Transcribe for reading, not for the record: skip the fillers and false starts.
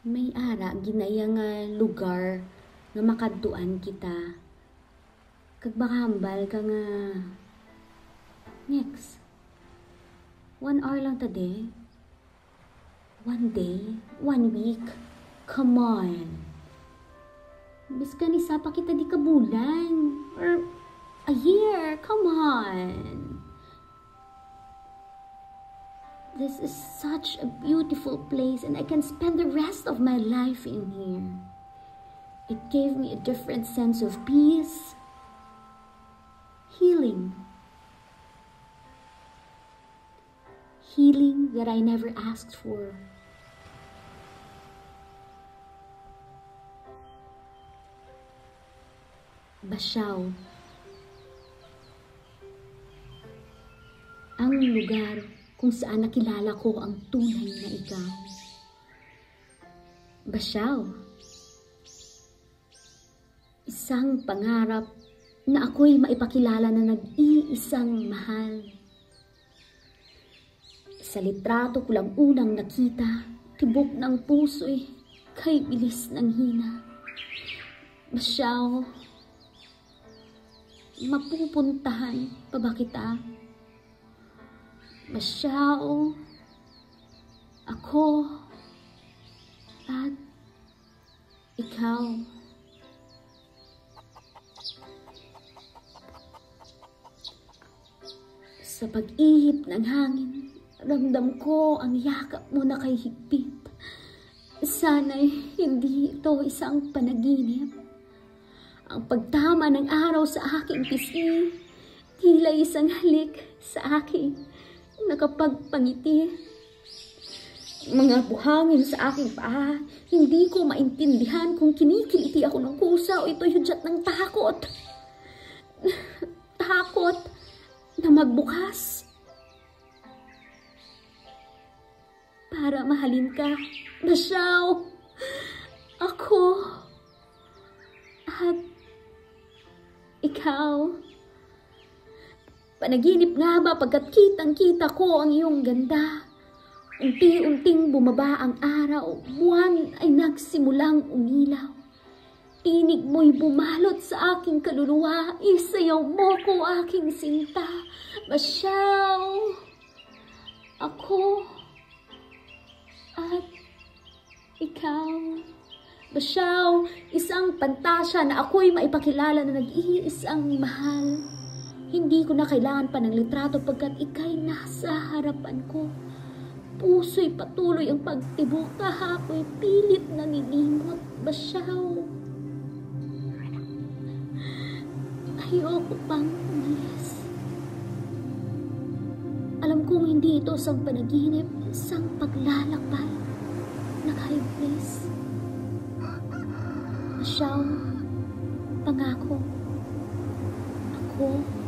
May ara ginaya nga lugar nga makadtuan kita. Kag makahambal ka nga next. 1 hour lang tadi. 1 day, 1 week. Come on. Biskan isa pa kita di ka bulan. Or a year. Come on. This is such a beautiful place and I can spend the rest of my life in here. It gave me a different sense of peace, healing. Healing that I never asked for. Basiaw. Ang lugar kung saan nakilala ko ang tunay na ikaw. Basiaw. Isang pangarap na ako'y maipakilala na nag-iisang mahal. Sa litrato ko lang unang nakita, tibok ng puso'y kay bilis ng hina. Basiaw, mapupuntahan pa ba kita? Basiaw, ako at ikaw. Sa pag-ihip ng hangin, ramdam ko ang yakap mo na kay higpit. Sana'y hindi ito isang panaginip. Ang pagtama ng araw sa aking pisngi, tila isang halik sa akin. Nakapagpangiti. Mga buhangin sa aking paa, hindi ko maintindihan kung kinikiliti ako ng kusa o ito'y hudyat ng takot. Takot na magbukas para mahalin ka. Basiaw, ako at ikaw. Panaginip nga ba pagkat kitang-kita ko ang iyong ganda? Unti-unting bumaba ang araw, buwan ay nagsimulang umilaw. Tinig mo'y bumalot sa aking kaluluwa, isayaw mo ko aking sinta. Basiaw, ako at ikaw. Basiaw, isang pantasya na ako'y maipakilala na nag-iisang mahal. Hindi ko na kailangan pa ng litrato pagkat ika'y nasa harapan ko. Puso'y patuloy ang pagtibok, kahapo'y pilit na nilimot. Basiaw, ayoko pang umalis. Alam kong hindi ito isang panaginip, isang paglalakbay. Nakahiblis. Basiaw, pangako, ako